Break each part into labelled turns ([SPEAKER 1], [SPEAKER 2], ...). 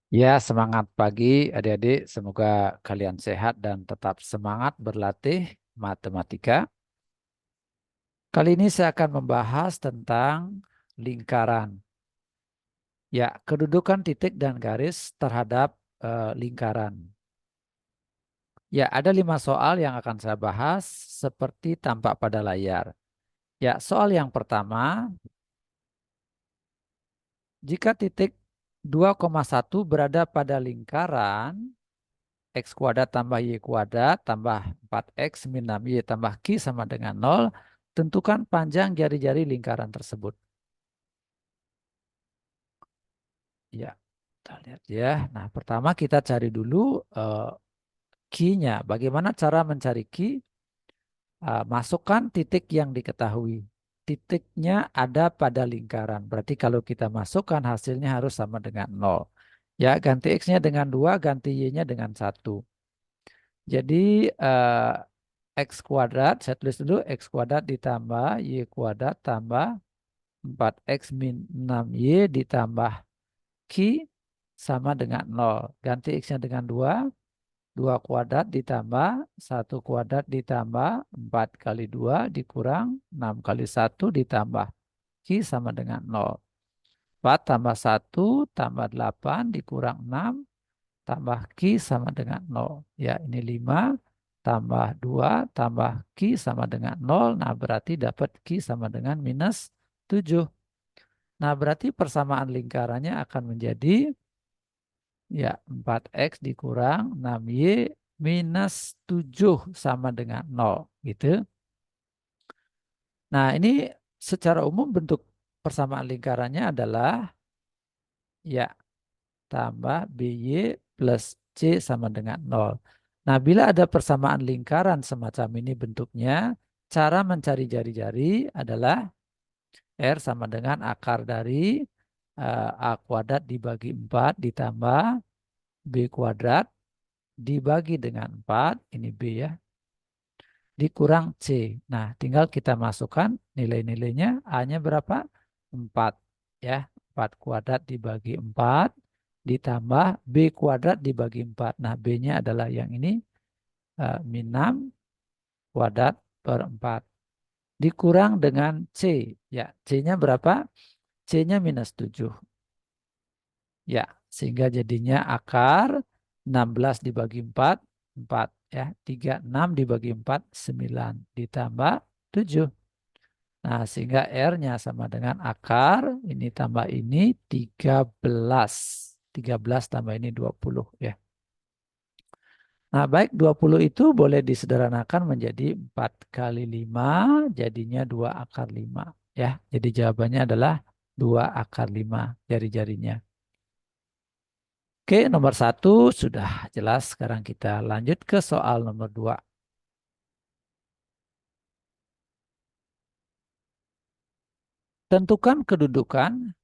[SPEAKER 1] Ya, semangat pagi adik-adik. Semoga kalian sehat dan tetap semangat berlatih matematika. Kali ini saya akan membahas tentang lingkaran. Ya, kedudukan titik dan garis terhadap lingkaran. Ya, ada 5 soal yang akan saya bahas seperti tampak pada layar. Ya, soal yang pertama, jika titik 2,1 berada pada lingkaran, X kuadrat tambah Y kuadrat tambah 4X min 6Y tambah Q sama dengan 0. Tentukan panjang jari-jari lingkaran tersebut. Ya, kita lihat ya. Nah, pertama kita cari dulu Q-nya. Bagaimana cara mencari Q? Masukkan titik yang diketahui. Titiknya ada pada lingkaran. Berarti kalau kita masukkan hasilnya harus sama dengan 0. Ya, ganti X-nya dengan 2, ganti Y-nya dengan 1. Jadi X kuadrat, saya tulis dulu X kuadrat ditambah Y kuadrat tambah 4X min 6Y ditambah Q sama dengan 0. Ganti X-nya dengan 2. 2 kuadrat ditambah 1 kuadrat ditambah 4 kali 2 dikurang 6 kali 1 ditambah Q sama dengan 0. 4 tambah 1 tambah 8 dikurang 6 tambah Q sama dengan 0. Ya, ini 5 tambah 2 tambah Q sama dengan 0. Nah, berarti dapat Q sama dengan minus 7. Nah, berarti persamaan lingkarannya akan menjadi ya 4X dikurang 6Y minus 7 sama dengan 0. Gitu. Nah, ini secara umum bentuk persamaan lingkarannya adalah ya tambah BY plus C sama dengan 0. Nah, bila ada persamaan lingkaran semacam ini bentuknya, cara mencari jari-jari adalah R sama dengan akar dari A kuadrat dibagi 4 ditambah B kuadrat dibagi dengan 4, ini B ya, dikurang C. Nah, tinggal kita masukkan nilai-nilainya. A-nya berapa? 4 ya. 4 kuadrat dibagi 4 ditambah B kuadrat dibagi 4. Nah, B-nya adalah yang ini min 6 kuadrat per 4. Dikurang dengan C. Ya, C-nya berapa? C-nya minus 7. Ya, sehingga jadinya akar 16 dibagi 4, 4 ya. 36 dibagi 4, 9 ditambah 7. Nah, sehingga R-nya sama dengan akar, ini tambah ini 13. 13 tambah ini 20 ya. Nah, baik 20 itu boleh disederhanakan menjadi 4 kali 5, jadinya 2 akar 5 ya. Jadi jawabannya adalah 2 akar 5 jari-jarinya. Oke, nomor 1 sudah jelas. Sekarang kita lanjut ke soal nomor 2. Tentukan kedudukan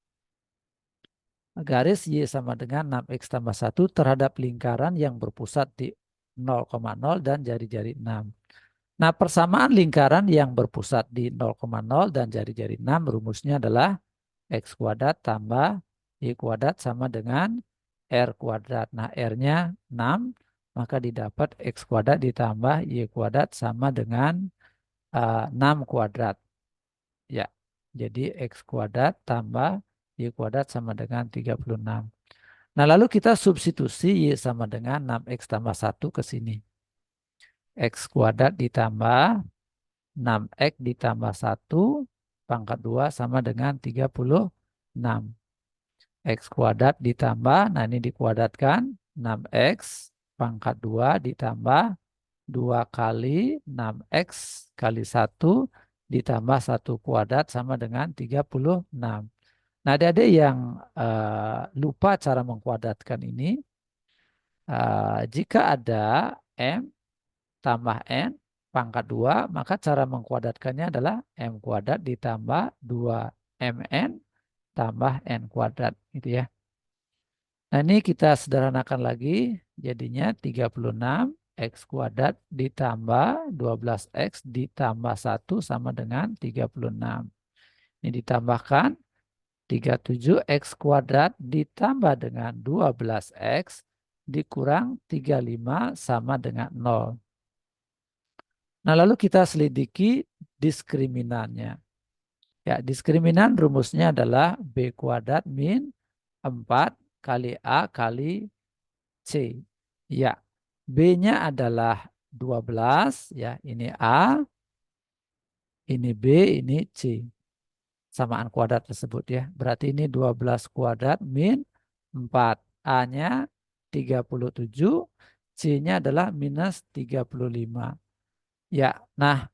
[SPEAKER 1] garis Y sama dengan 6X tambah 1 terhadap lingkaran yang berpusat di 0,0 dan jari-jari 6. Nah, persamaan lingkaran yang berpusat di 0,0 dan jari-jari 6 rumusnya adalah X kuadrat tambah Y kuadrat sama dengan R kuadrat. Nah, R-nya 6, maka didapat X kuadrat ditambah Y kuadrat sama dengan 6 kuadrat. Ya, jadi X kuadrat tambah Y kuadrat sama dengan 36. Nah, lalu kita substitusi Y sama dengan 6X tambah 1 ke sini. X kuadrat ditambah 6X ditambah 1 pangkat 2 sama dengan 36. X kuadrat ditambah, nah ini dikuadratkan, 6X pangkat 2 ditambah 2 kali 6X kali 1 ditambah 1 kuadrat sama dengan 36. Nah, adik-adik yang lupa cara mengkuadratkan ini, jika ada M tambah N pangkat 2, maka cara mengkuadratkannya adalah M kuadrat ditambah 2MN tambah N kuadrat. Gitu ya. Nah, ini kita sederhanakan lagi. Jadinya 36 X kuadrat ditambah 12X ditambah 1 sama dengan 36. Ini ditambahkan 37 X kuadrat ditambah dengan 12X dikurang 35 sama dengan 0. Nah, lalu kita selidiki diskriminannya. Ya, diskriminan rumusnya adalah B kuadrat min 4 kali A kali C. Ya, B-nya adalah 12, ya, ini A, ini B, ini C. Samaan kuadrat tersebut ya. Berarti ini 12 kuadrat min 4. A-nya 37, C-nya adalah minus 35. Ya, nah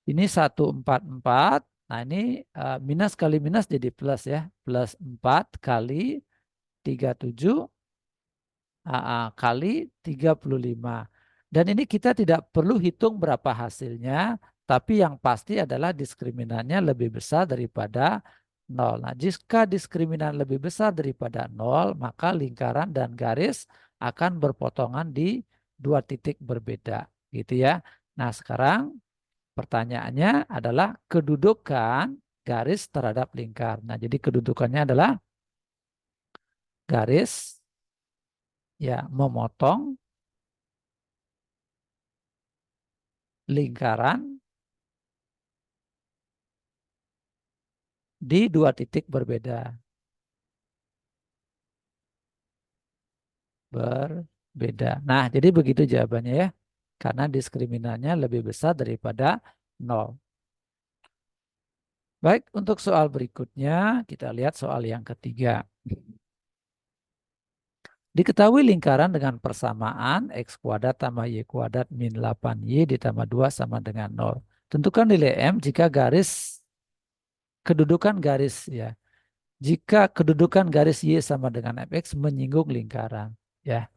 [SPEAKER 1] ini 144. Nah ini minus kali minus jadi plus ya. Plus 4 kali 37 kali 35. Dan ini kita tidak perlu hitung berapa hasilnya, tapi yang pasti adalah diskriminannya lebih besar daripada 0. Nah, jika diskriminan lebih besar daripada 0, maka lingkaran dan garis akan berpotongan di dua titik berbeda, gitu ya. Nah, sekarang pertanyaannya adalah kedudukan garis terhadap lingkar. Nah, jadi kedudukannya adalah garis ya memotong lingkaran di dua titik berbeda. Berbeda. Nah, jadi begitu jawabannya ya. Karena diskriminannya lebih besar daripada 0. Baik, untuk soal berikutnya kita lihat soal yang ketiga. Diketahui lingkaran dengan persamaan X kuadrat tambah Y kuadrat min 8Y ditambah 2 sama dengan 0. Tentukan nilai M jika garis kedudukan garis ya. Jika kedudukan garis Y sama dengan fx menyinggung lingkaran ya.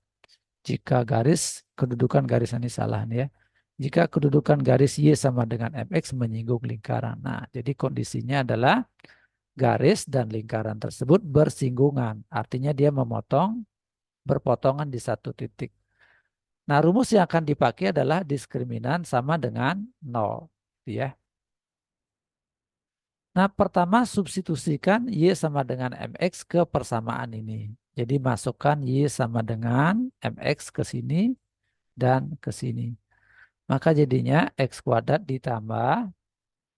[SPEAKER 1] Jika garis kedudukan garis ini salah nih ya. Jika kedudukan garis Y sama dengan fx menyinggung lingkaran. Nah, jadi kondisinya adalah garis dan lingkaran tersebut bersinggungan. Artinya dia berpotongan di satu titik. Nah, rumus yang akan dipakai adalah diskriminan sama dengan 0. Ya. Nah, pertama substitusikan Y sama dengan MX ke persamaan ini. Jadi masukkan Y sama dengan MX ke sini dan ke sini. Maka jadinya X kuadrat ditambah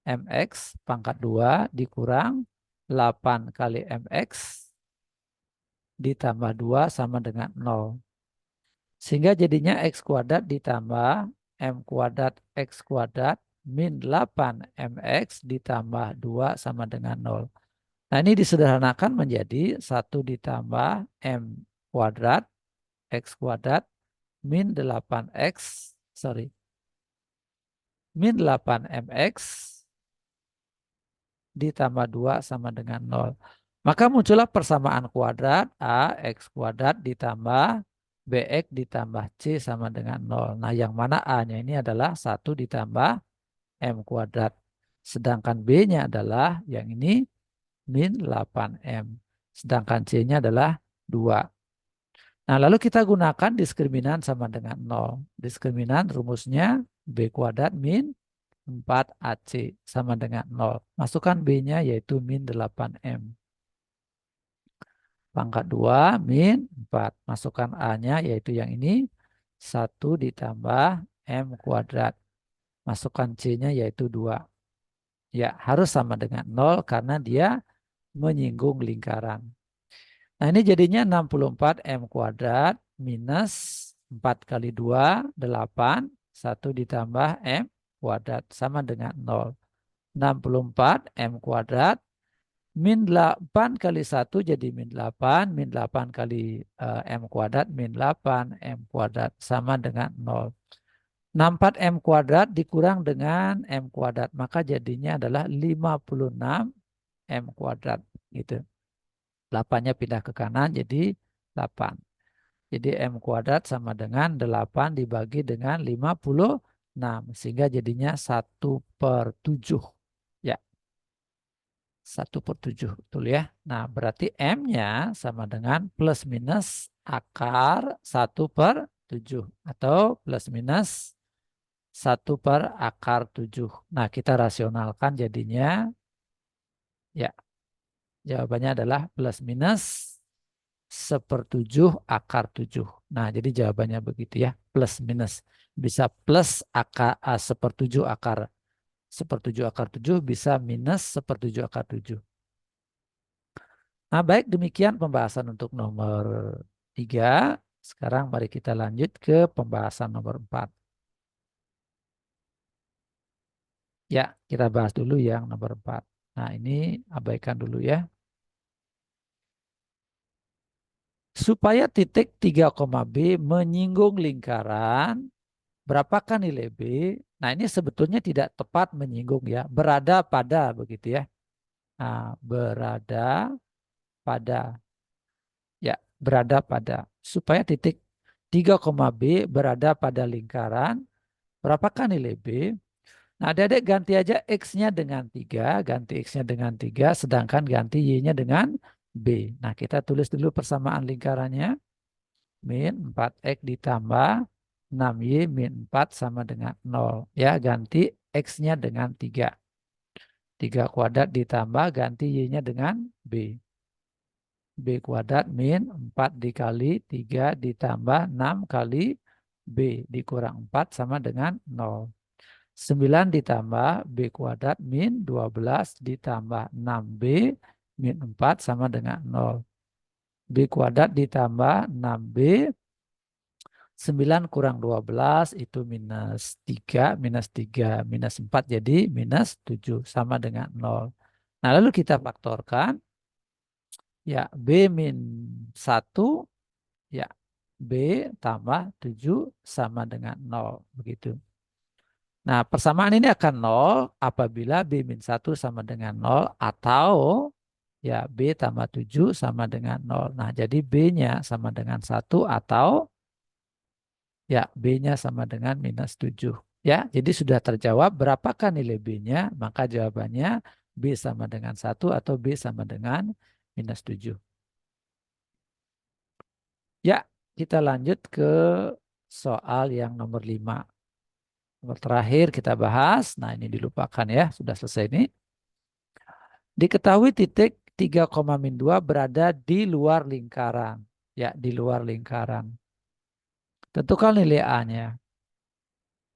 [SPEAKER 1] MX pangkat 2 dikurang 8 kali MX ditambah 2 sama dengan 0. Sehingga jadinya X kuadrat ditambah M kuadrat X kuadrat min 8 MX ditambah 2 sama dengan 0. Nah, ini disederhanakan menjadi 1 ditambah M kuadrat X kuadrat min 8X, min 8MX ditambah 2 sama dengan 0. Maka muncullah persamaan kuadrat A X kuadrat ditambah BX ditambah C sama dengan 0. Nah, yang mana A-nya ini adalah 1 ditambah M kuadrat. Sedangkan B-nya adalah yang ini min 8M. Sedangkan C-nya adalah 2. Nah, lalu kita gunakan diskriminan sama dengan 0. Diskriminan rumusnya B kuadrat min 4AC sama dengan 0. Masukkan B-nya yaitu min 8M. Pangkat 2 min 4. Masukkan A-nya yaitu yang ini 1 ditambah M kuadrat. Masukkan C-nya yaitu 2. Ya, harus sama dengan 0 karena dia menyinggung lingkaran. Nah, ini jadinya 64 M kuadrat minus 4 kali 2, 8. 1 ditambah M kuadrat sama dengan 0. 64 M kuadrat min 8 kali 1 jadi min 8. Min 8 kali M kuadrat min 8 M kuadrat sama dengan 0. 64 M kuadrat dikurang dengan M kuadrat. Maka jadinya adalah 56 M kuadrat. Gitu. 8-nya pindah ke kanan jadi 8. Jadi M kuadrat sama dengan 8 dibagi dengan 56. Sehingga jadinya 1/7. Ya, 1/7. Betul ya. Nah, berarti M-nya sama dengan plus minus akar 1/7. Atau plus minus 1/akar 7. Nah, kita rasionalkan jadinya. Ya, Jawabannya adalah plus minus 1/7 akar 7. Nah, jadi jawabannya begitu ya. Plus minus. Bisa plus akar 1/7 akar 7, bisa minus 1/7 akar 7. Nah, baik, demikian pembahasan untuk nomor 3. Sekarang mari kita lanjut ke pembahasan nomor 4. Ya, kita bahas dulu yang nomor 4. Nah, ini abaikan dulu ya. Supaya titik 3, B menyinggung lingkaran, berapakah nilai B? Nah, ini sebetulnya tidak tepat menyinggung ya. Berada pada begitu ya. Nah, berada pada. Ya, berada pada. Supaya titik 3, B berada pada lingkaran, berapakah nilai B? Nah, adik-adik ganti aja X-nya dengan 3, ganti X-nya dengan 3, sedangkan ganti Y-nya dengan B. Nah, kita tulis dulu persamaan lingkarannya. Min 4X ditambah 6Y min 4 sama dengan 0. Ya, ganti X-nya dengan 3. 3 kuadrat ditambah, ganti Y-nya dengan B. B kuadrat min 4 dikali 3 ditambah 6 kali B dikurang 4 sama dengan 0. 9 ditambah B kuadrat min 12 ditambah 6B min 4 sama dengan 0. B kuadrat ditambah 6B, 9 kurang 12 itu minus 3, minus 3, minus 4 jadi minus 7 sama dengan 0. Nah, lalu kita faktorkan. Ya, B min 1, ya, B tambah 7 sama dengan 0. Begitu. Nah, persamaan ini akan 0 apabila B min 1 sama dengan 0 atau ya B tambah 7 sama dengan 0. Nah, jadi B-nya sama dengan 1 atau ya B-nya sama dengan minus 7. Ya, jadi sudah terjawab berapakah nilai B-nya, maka jawabannya B sama dengan 1 atau B sama dengan minus 7. Ya, kita lanjut ke soal yang nomor 5. Nomor terakhir kita bahas. Nah, ini dilupakan ya. Sudah selesai ini. Diketahui titik 3,-2 berada di luar lingkaran. Ya, di luar lingkaran. Tentukan nilai A-nya.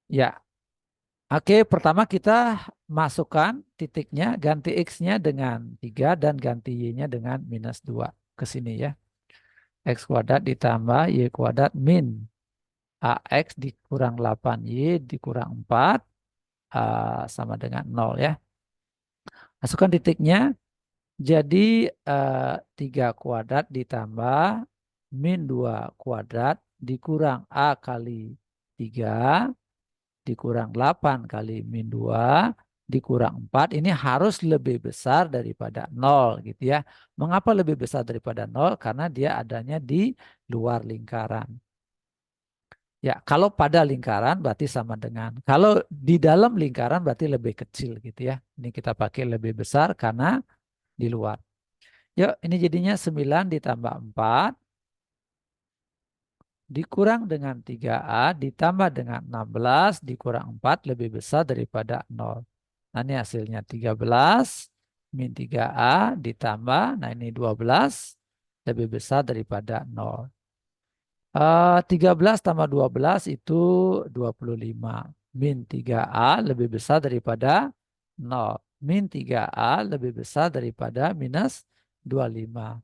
[SPEAKER 1] Ya, oke. Pertama kita masukkan titiknya, ganti X-nya dengan 3 dan ganti Y-nya dengan minus 2. Ke sini ya. X kuadrat ditambah Y kuadrat min AX dikurang 8Y dikurang 4 sama dengan 0 ya. Masukkan titiknya. Jadi 3 kuadrat ditambah min 2 kuadrat dikurang A kali 3 dikurang 8 kali min 2 dikurang 4. Ini harus lebih besar daripada 0 gitu ya. Mengapa lebih besar daripada 0? Karena dia adanya di luar lingkaran. Ya, kalau pada lingkaran berarti sama dengan. Kalau di dalam lingkaran berarti lebih kecil gitu ya. Ini kita pakai lebih besar karena di luar. Yuk, ini jadinya 9 ditambah 4 dikurang dengan 3A ditambah dengan 16 dikurang 4 lebih besar daripada 0. Nah, ini hasilnya 13 min 3A ditambah, nah ini 12 lebih besar daripada 0. 13 tambah 12 itu 25. Min 3A lebih besar daripada 0. Min 3A lebih besar daripada minus 25.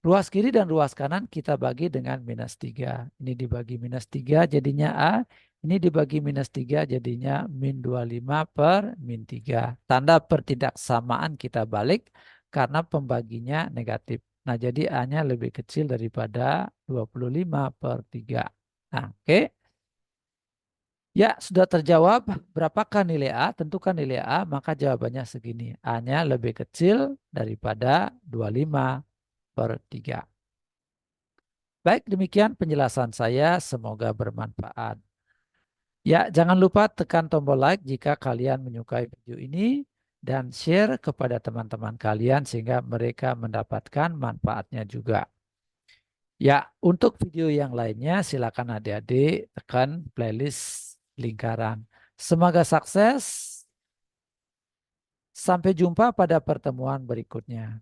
[SPEAKER 1] Ruas kiri dan ruas kanan kita bagi dengan minus 3. Ini dibagi minus 3 jadinya A. Ini dibagi minus 3 jadinya min 25 per min 3. Tanda pertidaksamaan kita balik karena pembaginya negatif. Nah, jadi A-nya lebih kecil daripada 25 per 3. Nah, oke. Ya, sudah terjawab. Berapakah nilai A? Tentukan nilai A, maka jawabannya segini. A-nya lebih kecil daripada 25 per 3. Baik, demikian penjelasan saya. Semoga bermanfaat. Ya, jangan lupa tekan tombol like jika kalian menyukai video ini dan share kepada teman-teman kalian sehingga mereka mendapatkan manfaatnya juga. Ya, untuk video yang lainnya silakan adik-adik tekan playlist lingkaran. Semoga sukses. Sampai jumpa pada pertemuan berikutnya.